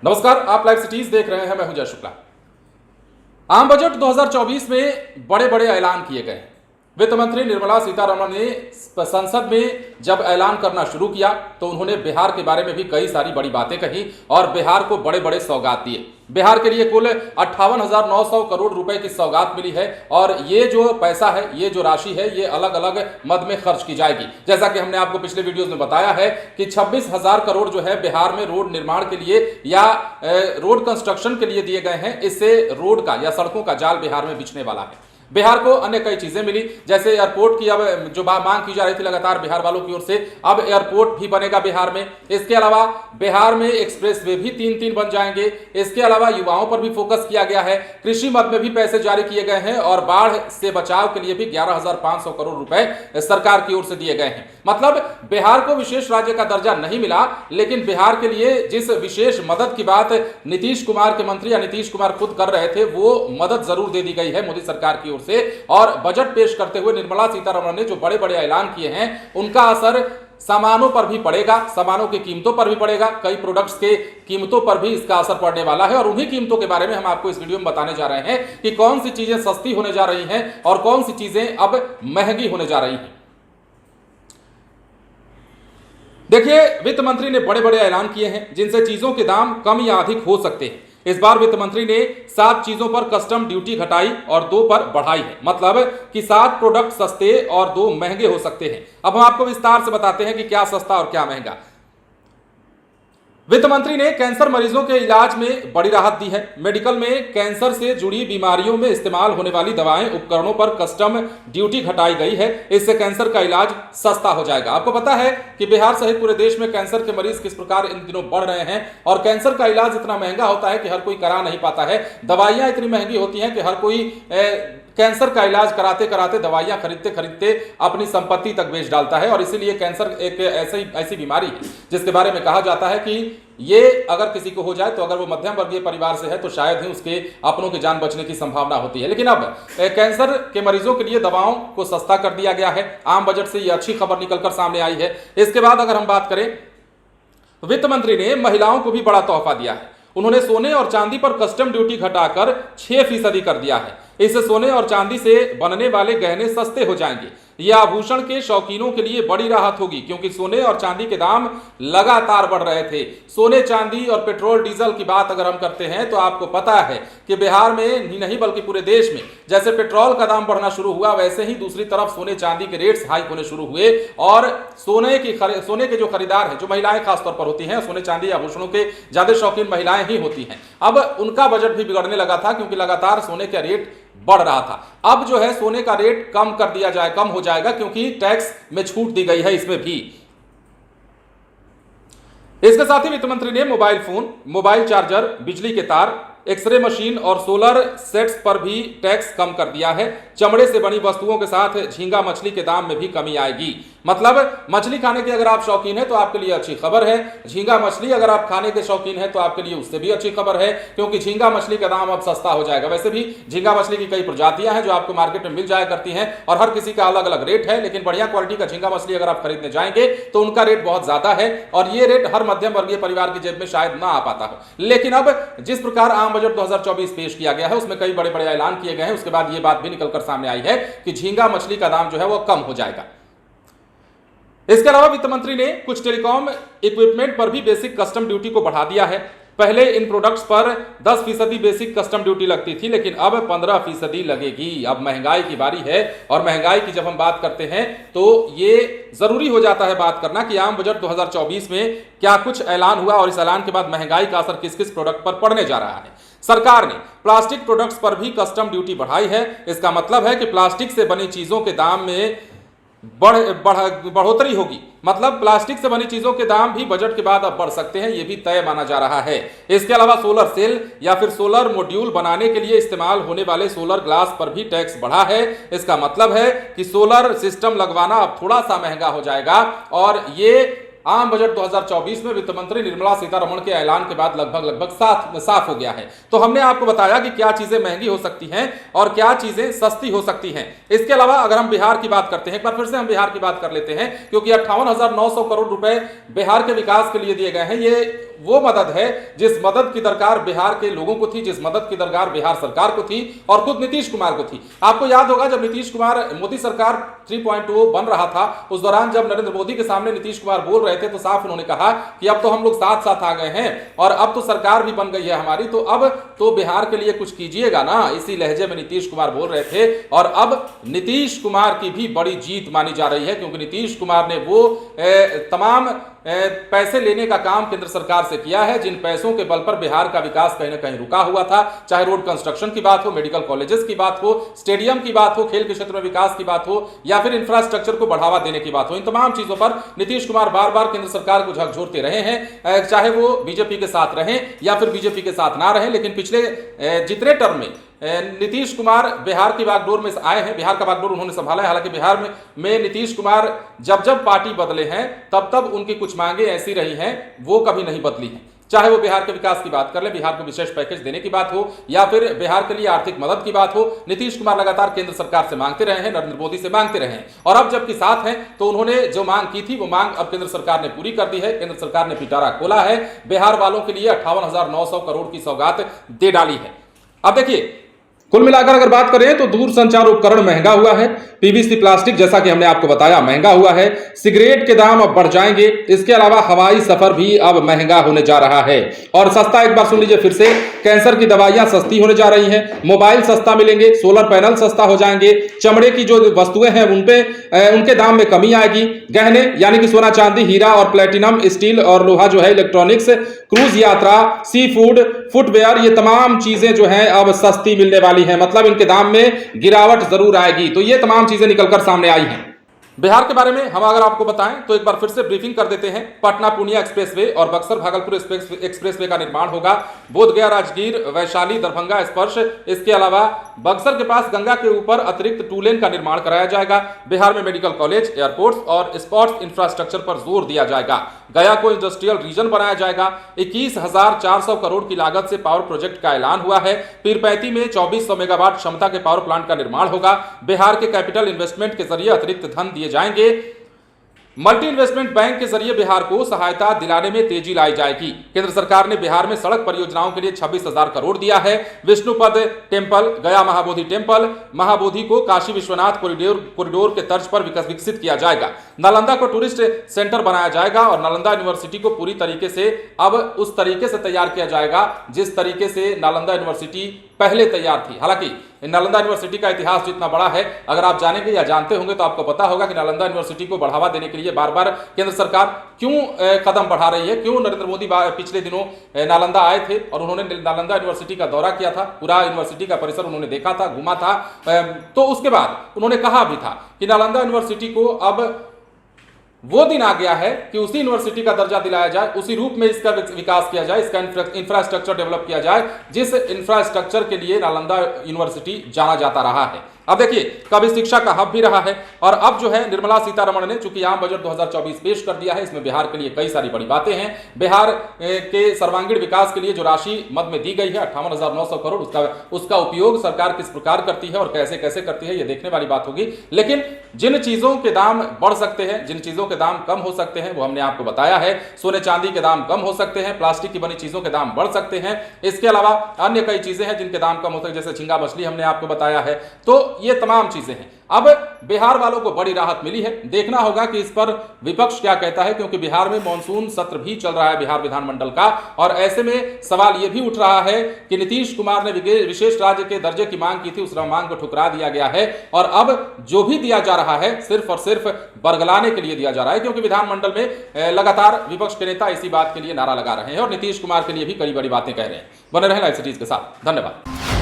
नमस्कार, आप live cities देख रहे हैं। मैं हूं जय शुक्ला। आम बजट 2024 में बड़े बड़े ऐलान किए गए। वित्त मंत्री निर्मला सीतारमण ने संसद में जब ऐलान करना शुरू किया तो उन्होंने बिहार के बारे में भी कई सारी बड़ी बातें कही और बिहार को बड़े बड़े सौगात दिए। बिहार के लिए कुल 58,900 करोड़ रुपए की सौगात मिली है और ये जो पैसा है, ये जो राशि है, ये अलग अलग मद में खर्च की जाएगी। जैसा कि हमने आपको पिछले वीडियोस में बताया है कि 26,000 करोड़ जो है बिहार में रोड निर्माण के लिए या रोड कंस्ट्रक्शन के लिए दिए गए हैं। इससे रोड का या सड़कों का जाल बिहार में बिछने वाला है। बिहार को अन्य कई चीजें मिली, जैसे एयरपोर्ट की अब जो मांग की जा रही थी लगातार बिहार वालों की ओर से, अब एयरपोर्ट भी बनेगा बिहार में। इसके अलावा बिहार में एक्सप्रेसवे भी 3-3 बन जाएंगे। इसके अलावा युवाओं पर भी फोकस किया गया है। कृषि मद में भी पैसे जारी किए गए हैं और बाढ़ से बचाव के लिए भी 11,500 करोड़ रुपए सरकार की ओर से दिए गए हैं। मतलब बिहार को विशेष राज्य का दर्जा नहीं मिला, लेकिन बिहार के लिए जिस विशेष मदद की बात नीतीश कुमार के मंत्री या नीतीश कुमार खुद कर रहे थे, वो मदद जरूर दे दी गई है मोदी सरकार की ओर से। और बजट पेश करते हुए निर्मला सीतारमण ने जो बड़े बड़े ऐलान किए हैं, उनका असर सामानों पर भी पड़ेगा, सामानों की कीमतों पर भी पड़ेगा, कई प्रोडक्ट्स के कीमतों पर भी इसका असर पड़ने वाला है। और उन्हीं कीमतों के बारे में हम आपको इस वीडियो में बताने जा रहे हैं कि कौन सी चीजें सस्ती होने जा रही हैं और कौन सी चीजें अब महंगी होने जा रही हैं। देखिए, वित्त मंत्री ने बड़े बड़े ऐलान किए हैं जिनसे चीजों के दाम कम या अधिक हो सकते हैं। इस बार वित्त मंत्री ने 7 चीजों पर कस्टम ड्यूटी घटाई और 2 पर बढ़ाई है। मतलब कि 7 प्रोडक्ट सस्ते और 2 महंगे हो सकते हैं। अब हम आपको विस्तार से बताते हैं कि क्या सस्ता और क्या महंगा। वित्त मंत्री ने कैंसर मरीजों के इलाज में बड़ी राहत दी है। मेडिकल में कैंसर से जुड़ी बीमारियों में इस्तेमाल होने वाली दवाएं, उपकरणों पर कस्टम ड्यूटी घटाई गई है। इससे कैंसर का इलाज सस्ता हो जाएगा। आपको पता है कि बिहार सहित पूरे देश में कैंसर के मरीज किस प्रकार इन दिनों बढ़ रहे हैं और कैंसर का इलाज इतना महंगा होता है कि हर कोई करा नहीं पाता है। दवाइयां इतनी महंगी होती हैं कि हर कोई कैंसर का इलाज कराते कराते, दवाइयां खरीदते खरीदते अपनी संपत्ति तक बेच डालता है। और इसीलिए कैंसर एक ऐसी बीमारी है जिसके बारे में कहा जाता है कि ये अगर किसी को हो जाए तो अगर वो मध्यम वर्गीय परिवार से है तो शायद ही उसके अपनों की जान बचने की संभावना होती है। लेकिन अब कैंसर के मरीजों के लिए दवाओं को सस्ता कर दिया गया है। आम बजट से ये अच्छी खबर निकलकर सामने आई है। इसके बाद अगर हम बात करें, वित्त मंत्री ने महिलाओं को भी बड़ा तोहफा दिया है। उन्होंने सोने और चांदी पर कस्टम ड्यूटी घटाकर 6% कर दिया है। इससे सोने और चांदी से बनने वाले गहने सस्ते हो जाएंगे। यह आभूषण के शौकीनों के लिए बड़ी राहत होगी, क्योंकि सोने और चांदी के दाम लगातार बढ़ रहे थे। सोने, चांदी और पेट्रोल डीजल की बात अगर हम करते हैं तो आपको पता है कि बिहार में ही नहीं बल्कि पूरे देश में जैसे पेट्रोल का दाम बढ़ना शुरू हुआ, वैसे ही दूसरी तरफ सोने चांदी के रेट्स हाइक होने शुरू हुए। और सोने के जो खरीदार हैं, जो महिलाएं खासतौर पर होती हैं, सोने चांदी आभूषणों के ज्यादा शौकीन महिलाएं ही होती हैं, अब उनका बजट भी बिगड़ने लगा था, क्योंकि लगातार सोने का रेट बढ़ रहा था। अब जो है सोने का रेट कम हो जाएगा, क्योंकि टैक्स में छूट दी गई है इसमें भी। इसके साथ ही वित्त मंत्री ने मोबाइल फोन, मोबाइल चार्जर, बिजली के तार, एक्सरे मशीन और सोलर सेट्स पर भी टैक्स कम कर दिया है। चमड़े से बनी वस्तुओं के साथ झींगा मछली के दाम में भी कमी आएगी। मतलब मछली खाने के अगर आप शौकीन हैं तो आपके लिए अच्छी खबर है। झींगा मछली अगर आप खाने के शौकीन हैं तो आपके लिए उससे भी अच्छी खबर है, क्योंकि झींगा मछली का दाम अब सस्ता हो जाएगा। वैसे भी झींगा मछली की कई प्रजातियां हैं जो आपको मार्केट में मिल जाया करती हैं और हर किसी का अलग अलग रेट है। लेकिन बढ़िया क्वालिटी का झींगा मछली अगर आप खरीदने जाएंगे तो उनका रेट बहुत ज्यादा है और ये रेट हर मध्यम वर्गीय परिवार की जेब में शायद ना आ पाता हो। लेकिन अब जिस प्रकार आम बजट 2024 पेश किया गया है, उसमें कई बड़े बड़े ऐलान किए गए हैं। उसके बाद यह बात भी निकलकर सामने आई है कि झींगा मछली का दाम जो है वो कम हो जाएगा। इसके अलावा वित्त मंत्री ने कुछ टेलीकॉम इक्विपमेंट पर भी बेसिक कस्टम ड्यूटी को बढ़ा दिया है। पहले इन प्रोडक्ट्स पर 10% बेसिक कस्टम ड्यूटी लगती थी, लेकिन अब 15% लगेगी। अब महंगाई की बारी है और महंगाई की जब हम बात करते हैं तो ये जरूरी हो जाता है बात करना कि आम बजट 2024 में क्या कुछ ऐलान हुआ और इस ऐलान के बाद महंगाई का असर किस किस प्रोडक्ट पर पड़ने जा रहा है। सरकार ने प्लास्टिक प्रोडक्ट्स पर भी कस्टम ड्यूटी बढ़ाई है। इसका मतलब है कि प्लास्टिक से बनी चीजों के दाम में बढ़ोतरी होगी। मतलब प्लास्टिक से बनी चीजों के दाम भी बजट के बाद अब बढ़ सकते हैं, यह भी तय माना जा रहा है। इसके अलावा सोलर सेल या फिर सोलर मॉड्यूल बनाने के लिए इस्तेमाल होने वाले सोलर ग्लास पर भी टैक्स बढ़ा है। इसका मतलब है कि सोलर सिस्टम लगवाना अब थोड़ा सा महंगा हो जाएगा और ये आम बजट 2024 में वित्त मंत्री निर्मला सीतारमण के ऐलान के बाद लगभग साफ हो गया है। तो हमने आपको बताया कि क्या चीजें महंगी हो सकती हैं और क्या चीजें सस्ती हो सकती हैं। इसके अलावा अगर हम बिहार की बात करते हैं, एक बार फिर से हम बिहार की बात कर लेते हैं, क्योंकि 58,900 करोड़ रुपए बिहार के विकास के लिए दिए गए हैं। ये वो मदद है जिस मदद की दरकार बिहार के लोगों को थी, जिस मदद की दरकार बिहार सरकार को थी और खुद नीतीश कुमार को थी। आपको याद होगा जब नीतीश कुमार मोदी सरकार 3.0 बन रहा था, उस दौरान जब नरेंद्र मोदी के सामने नीतीश कुमार बोल रहे थे तो साफ उन्होंने कहा कि अब तो हम लोग साथ साथ आ गए हैं और अब तो सरकार भी बन गई है हमारी, तो अब तो बिहार के लिए कुछ कीजिएगा ना, इसी लहजे में नीतीश कुमार बोल रहे थे। और अब नीतीश कुमार की भी बड़ी जीत मानी जा रही है, क्योंकि नीतीश कुमार ने वो तमाम पैसे लेने का काम केंद्र सरकार से किया है जिन पैसों के बल पर बिहार का विकास कहीं ना कहीं रुका हुआ था। चाहे रोड कंस्ट्रक्शन की बात हो, मेडिकल कॉलेजेस की बात हो, स्टेडियम की बात हो, खेल के क्षेत्र में विकास की बात हो या फिर इंफ्रास्ट्रक्चर को बढ़ावा देने की बात हो, इन तमाम चीजों पर नीतीश कुमार बार बार केंद्र सरकार को झकझोरते रहे हैं, चाहे वो बीजेपी के साथ रहें या फिर बीजेपी के साथ ना रहें। लेकिन पिछले जितने टर्म में नीतीश कुमार बिहार की बागडोर में आए हैं, बिहार का बागडोर उन्होंने संभाला है। हालांकि बिहार में नीतीश कुमार जब जब पार्टी बदले हैं तब तब उनकी कुछ मांगे ऐसी रही हैं वो कभी नहीं बदली हैं। चाहे वो बिहार के विकास की बात कर ले, बिहार को विशेष पैकेज देने की बात हो या फिर बिहार के लिए आर्थिक मदद की बात हो, नीतीश कुमार लगातार केंद्र सरकार से मांगते रहे हैं, नरेंद्र मोदी से मांगते रहे हैं। और अब जबकि साथ हैं तो उन्होंने जो मांग की थी वो मांग अब केंद्र सरकार ने पूरी कर दी है। केंद्र सरकार ने पिटारा खोला है, बिहार वालों के लिए 58,900 करोड़ की सौगात दे डाली है। अब देखिए, कुल मिलाकर अगर बात करें तो दूरसंचार उपकरण महंगा हुआ है, पीवीसी प्लास्टिक जैसा कि हमने आपको बताया महंगा हुआ है, सिगरेट के दाम अब बढ़ जाएंगे, इसके अलावा हवाई सफर भी अब महंगा होने जा रहा है। और सस्ता, एक बार सुन लीजिए फिर से, कैंसर की दवाइयां सस्ती होने जा रही हैं, मोबाइल सस्ता मिलेंगे, सोलर पैनल सस्ता हो जाएंगे, चमड़े की जो वस्तुएं हैं उनके दाम में कमी आएगी, गहने यानी कि सोना चांदी हीरा और प्लेटिनम, स्टील और लोहा जो है, इलेक्ट्रॉनिक्स, क्रूज यात्रा, सी फूड, फुटवेयर, ये तमाम चीजें जो हैं अब सस्ती मिलने वाली है, मतलब इनके दाम में गिरावट जरूर आएगी। तो ये तमाम चीजें निकलकर सामने आई हैं। बिहार के बारे में हम अगर आपको बताएं तो एक बार फिर से ब्रीफिंग कर देते हैं। पटना पूर्णिया एक्सप्रेसवे और बक्सर भागलपुर एक्सप्रेसवे का निर्माण होगा। बोधगया राजगीर वैशाली दरभंगा स्पर्श, इसके अलावा बक्सर के पास गंगा के ऊपर अतिरिक्त 2 लेन का निर्माण कराया जाएगा। बिहार में मेडिकल कॉलेज, एयरपोर्ट्स और स्पोर्ट्स इंफ्रास्ट्रक्चर पर जोर दिया जाएगा। गया को इंडस्ट्रियल रीजन बनाया जाएगा। 21,400 करोड़ की लागत से पावर प्रोजेक्ट का ऐलान हुआ है। पीरपैंती में 2400 मेगावाट क्षमता के पावर प्लांट का निर्माण होगा। बिहार के कैपिटल इन्वेस्टमेंट के जरिए अतिरिक्त धन दिए जाएंगे। मल्टी इन्वेस्टमेंट बैंक के जरिए बिहार को सहायता दिलाने में तेजी लाई जाएगी। केंद्र सरकार ने बिहार में सड़क परियोजनाओं के लिए 26,000 करोड़ दिया है। विष्णुपद टेम्पल, गया महाबोधि टेम्पल, महाबोधि को काशी विश्वनाथ कॉरिडोर के तर्ज पर विकसित किया जाएगा। नालंदा को टूरिस्ट सेंटर बनाया जाएगा और नालंदा यूनिवर्सिटी को पूरी तरीके से अब उस तरीके से तैयार किया जाएगा जिस तरीके से नालंदा यूनिवर्सिटी पहले तैयार थी। हालांकि नालंदा यूनिवर्सिटी का इतिहास जितना बड़ा है, अगर आप जानेंगे या जानते होंगे तो आपको पता होगा कि नालंदा यूनिवर्सिटी को बढ़ावा देने के लिए बार बार केंद्र सरकार क्यों कदम बढ़ा रही है, क्यों नरेंद्र मोदी पिछले दिनों नालंदा आए थे और उन्होंने नालंदा यूनिवर्सिटी का दौरा किया था, पूरा यूनिवर्सिटी का परिसर उन्होंने देखा था, घूमा था। तो उसके बाद उन्होंने कहा भी था कि नालंदा यूनिवर्सिटी को अब वो दिन आ गया है कि उसी यूनिवर्सिटी का दर्जा दिलाया जाए, उसी रूप में इसका विकास किया जाए, इसका इंफ्रास्ट्रक्चर डेवलप किया जाए जिस इंफ्रास्ट्रक्चर के लिए नालंदा यूनिवर्सिटी जाना जाता रहा है। अब देखिए, कभी शिक्षा का हब भी रहा है और अब जो है निर्मला सीतारमण ने चूंकि आम बजट 2024 पेश कर दिया है, इसमें बिहार के लिए कई सारी बड़ी बातें हैं। बिहार के सर्वांगीण विकास के लिए जो राशि मद में दी गई है 58,900 करोड़, उसका उपयोग सरकार किस प्रकार करती है और कैसे कैसे करती है, ये देखने वाली बात होगी। लेकिन जिन चीजों के दाम बढ़ सकते हैं, जिन चीजों के दाम कम हो सकते हैं, वो हमने आपको बताया है। सोने चांदी के दाम कम हो सकते हैं, प्लास्टिक की बनी चीजों के दाम बढ़ सकते हैं, इसके अलावा अन्य कई चीजें हैं जिनके दाम कम होते हैं, जैसे झींगा मछली हमने आपको बताया है। तो ये तमाम चीजें हैं। अब बिहार वालों को बड़ी राहत मिली है। देखना होगा कि इस पर विपक्ष क्या कहता है, क्योंकि बिहार में मॉनसून सत्र भी चल रहा है बिहार विधानमंडल का, और ऐसे में सवाल यह भी उठ रहा है कि नीतीश कुमार ने विशेष राज्य के दर्जे की मांग की थी, उस मांग को ठुकरा दिया गया है और अब जो भी दिया जा रहा है सिर्फ और सिर्फ बरगलाने के लिए दिया जा रहा है, क्योंकि विधानमंडल में लगातार विपक्ष के नेता इसी बात के लिए नारा लगा रहे हैं और नीतीश कुमार के लिए भी कई बड़ी बातें कह रहे हैं। बने रहें लाइव सिटीज के साथ। धन्यवाद।